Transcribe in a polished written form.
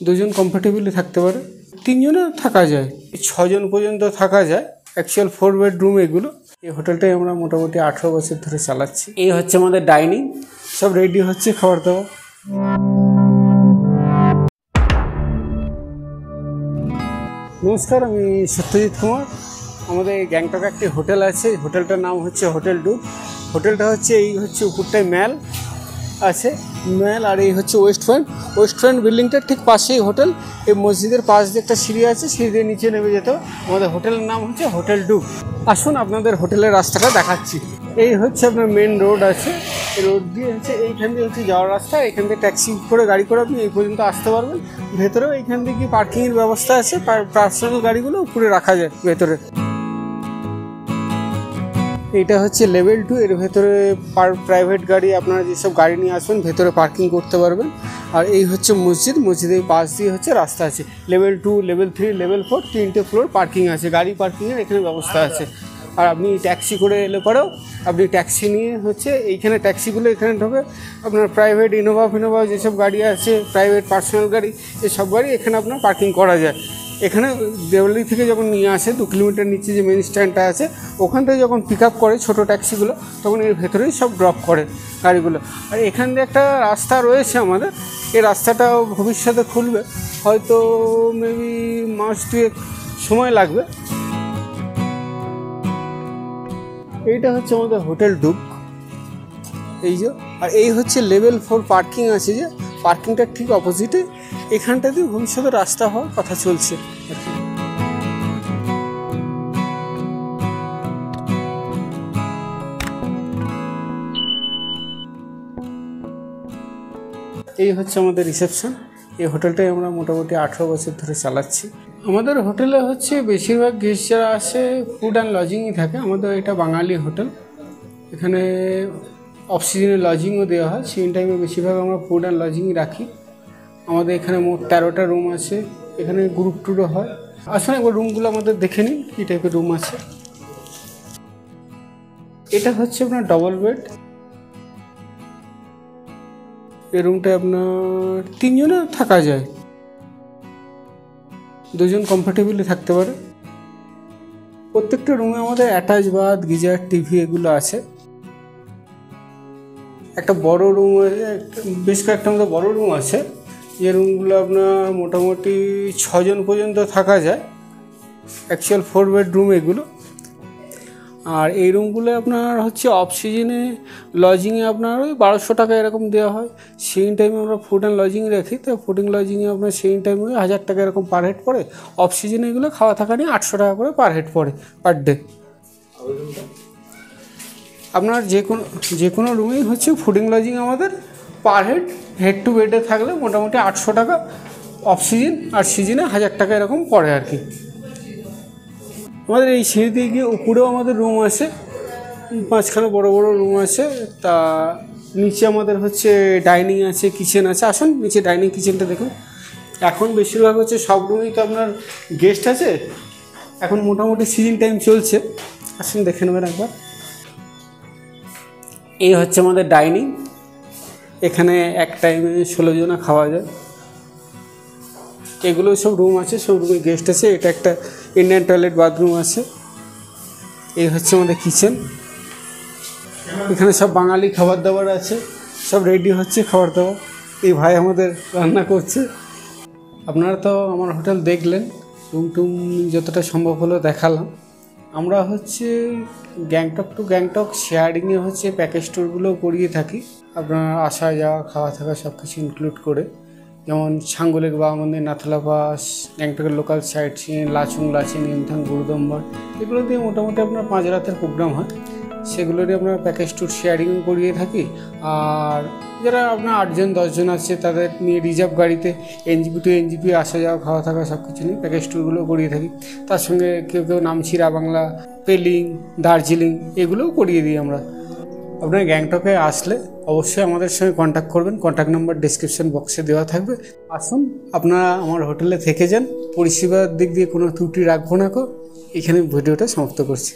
দুজন কমফোর্টেবলি থাকতে পারে, তিনজনে থাকা যায়, 6 জন পর্যন্ত থাকা যায়। অ্যাকচুয়াল 4 বেডরুম এগুলো। এই হোটেলটাই আমরা মোটামুটি 18 বছর ধরে চালাচ্ছি। এই হচ্ছে আমাদের ডাইনিং, সব রেডি হচ্ছে খাবার দাবার। নমস্কার, আমি সত্যজিৎ কুমার। আমাদের গ্যাংটকে একটি হোটেল আছে, হোটেলটার নাম হচ্ছে হোটেল ডুব। হোটেলটা হচ্ছে উপরটায় ম্যাল আছে, ম্যাল, আর এই হচ্ছে ওয়েস্ট ফ্রন্ট বিল্ডিংটার ঠিক পাশেই হোটেল। এই মসজিদের পাশ দিয়ে একটা সিঁড়ি আছে, সিঁড়ি দিয়ে নিচে নেমে যেতে। আমাদের হোটেলের নাম হচ্ছে হোটেল ডুব। আসুন আপনাদের হোটেলের রাস্তাটা দেখাচ্ছি। এই হচ্ছে আপনার মেন রোড আছে, এই রোড দিয়ে হচ্ছে এইখান দিয়ে হচ্ছে যাওয়ার রাস্তা। এখান থেকে ট্যাক্সি করে গাড়ি করে আপনি এই পর্যন্ত আসতে পারবেন। ভেতরেও এইখান থেকে পার্কিংয়ের ব্যবস্থা আছে, পার্সোনাল গাড়িগুলো উপরে রাখা যায় ভেতরে। এটা হচ্ছে লেভেল 2, এর ভেতরে প্রাইভেট গাড়ি, আপনারা যেসব গাড়ি নিয়ে আসবেন ভেতরে পার্কিং করতে পারবেন। আর এই হচ্ছে মসজিদের পাশ দিয়ে হচ্ছে রাস্তা আছে। লেভেল 2, লেভেল 3, লেভেল 4 তিনটে ফ্লোর পার্কিং আছে, গাড়ি পার্কিংয়ের এখানে ব্যবস্থা আছে। আর আপনি ট্যাক্সি করে এলে পরেও আপনি ট্যাক্সি নিয়ে হচ্ছে এইখানে ট্যাক্সিগুলো এখানে ঢোকে। আপনার প্রাইভেট ইনোভা যেসব গাড়ি আছে, প্রাইভেট পার্সোনাল গাড়ি, এসব গাড়ি এখানে আপনার পার্কিং করা যায়। এখানে দেওয়ালি থেকে যখন নিয়ে আসে 2 কিলোমিটার নিচে যে মেন স্ট্যান্ডটা আছে, ওখান থেকে যখন পিক আপ করে ছোটো ট্যাক্সিগুলো, তখন এর ভেতরেই সব ড্রপ করে গাড়িগুলো। আর এখান দিয়ে একটা রাস্তা রয়েছে আমাদের, এই রাস্তাটাও ভবিষ্যতে খুলবে, হয়তো মেবি মাস 2 সময় লাগবে। এইটা হচ্ছে আমাদের হোটেল ডুব, এই যে। আর এই হচ্ছে লেভেল 4 পার্কিং আছে, যে পার্কিংটার ঠিক অপোজিটে। এখানটাতে ভবিষ্যতে রাস্তা হওয়ার কথা চলছে। এই হচ্ছে আমাদের রিসেপশন। এই হোটেলটাই আমরা মোটামুটি 18 বছর ধরে চালাচ্ছি। আমাদের হোটেলে হচ্ছে বেশিরভাগ গেস্ট যারা আসে ফুড অ্যান্ড লজিংই থাকে। আমাদের এটা বাঙালি হোটেল, এখানে অফ সিজনে লজিংও দেওয়া হয়। সিজন টাইমে বেশিরভাগ আমরা ফুড অ্যান্ড লজিংই রাখি। আমাদের এখানে মোট 13টা রুম আছে, এখানে গ্রুপ ট্যুরও হয়। আসলে একবার রুমগুলো আমাদের দেখে নিন কী টাইপের রুম আছে। এটা হচ্ছে আপনার ডবল বেড। এই রুমটায় আপনার 3 জনে থাকা যায়, 2 জন কমফোর্টেবলি থাকতে পারে। প্রত্যেকটা রুমে আমাদের অ্যাটাচ বাথ, গিজার, টিভি এগুলো আছে। একটা বড় রুম আছে, বেশ কয়েকটা আমাদের বড় রুম আছে, যে রুমগুলো আপনার মোটামুটি 6 জন পর্যন্ত থাকা যায়। অ্যাকচুয়াল 4 বেডরুম এগুলো। আর এই রুমগুলো আপনার হচ্ছে অফ সিজনে লজিংয়ে আপনার ওই 1200 টাকা এরকম দেওয়া হয়। সেই টাইমে আমরা ফুড অ্যান্ড লজিং রাখি, তো ফুড অ্যান্ড লজিংয়ে আপনার সেই টাইমে 1000 টাকা এরকম পার হেড পড়ে। অফ সিজনে এগুলো খাওয়া থাকা নিয়ে 800 টাকা করে পার হেড পড়ে পার ডে। আপনার যে কোনো রুমেই হচ্ছে ফুডিং লজিং আমাদের পার হেড টু বেডে থাকলে মোটামুটি 800 টাকা অফ সিজন, আর সিজনে 1000 টাকা এরকম পড়ে আর কি। আমাদের এই সিঁড়ি দিয়ে গিয়ে উপরেও আমাদের রুম আছে, 5খানা বড় বড় রুম আছে। তা নিচে আমাদের হচ্ছে ডাইনিং আছে, কিচেন আছে। আসুন নিচে ডাইনিং কিচেনটা দেখুন। এখন বেশিরভাগ হচ্ছে সব রুমেই তো আপনার গেস্ট আছে, এখন মোটামুটি সিজন টাইম চলছে। আসুন দেখে নেবেন একবার। এই হচ্ছে আমাদের ডাইনিং, এখানে এক টাইমে 16 জনা খাওয়া যায়। এগুলো সব রুম আছে, সব রুমে গেস্ট আছে। এটা একটা ইন্ডিয়ান টয়লেট বাথরুম আছে। এই হচ্ছে আমাদের কিচেন, এখানে সব বাঙালি খাবার দাবার আছে, সব রেডি হচ্ছে খাবার দাবার। এই ভাই আমাদের রান্না করছে। আপনারা তো আমার হোটেল দেখলেন, রুম টুম যতটা সম্ভব হলো দেখালাম। আমরা হচ্ছে গ্যাংটক টু গ্যাংটক শেয়ারিংয়ে হচ্ছে প্যাকেজ ট্যুরগুলো করিয়ে থাকি। আপনার আসা যাওয়া খাওয়া থাকা সব কিছু ইনক্লুড করে, যেমন ছাঙ্গলেক বাবা মন্দির, নাথুলা পাস, গ্যাংটকের local sightseeing, Lachung, Lachen, Yumthang, Gurudongmar, এগুলো দিয়ে মোটামুটি আপনার 5 রাতের প্রোগ্রাম হয়। সেগুলো দিয়ে আমরা প্যাকেজ ট্যুর শেয়ারিংও করিয়ে থাকি। আর যারা আপনার 8 জন 10 জন আছে তাদের নিয়ে রিজার্ভ গাড়িতে এনজিপি টু এনজিপি আসা যাওয়া খাওয়া থাকা সব কিছু নিয়ে প্যাকেজ ট্যুরগুলো করিয়ে থাকি। তার সঙ্গে কেউ নামছিরা বাংলা, পেলিং, দার্জিলিং এগুলোও করিয়ে দিই আমরা। আপনার গ্যাংটকে আসলে অবশ্যই আমাদের সঙ্গে কন্ট্যাক্ট করবেন, কন্ট্যাক্ট নাম্বার ডেসক্রিপশন বক্সে দেওয়া থাকবে। আসুন আপনারা আমার হোটেলে থেকে যান, পরিষেবার দিক দিয়ে কোনো ত্রুটি রাখবো না। এখানে ভিডিওটা সমাপ্ত করছি।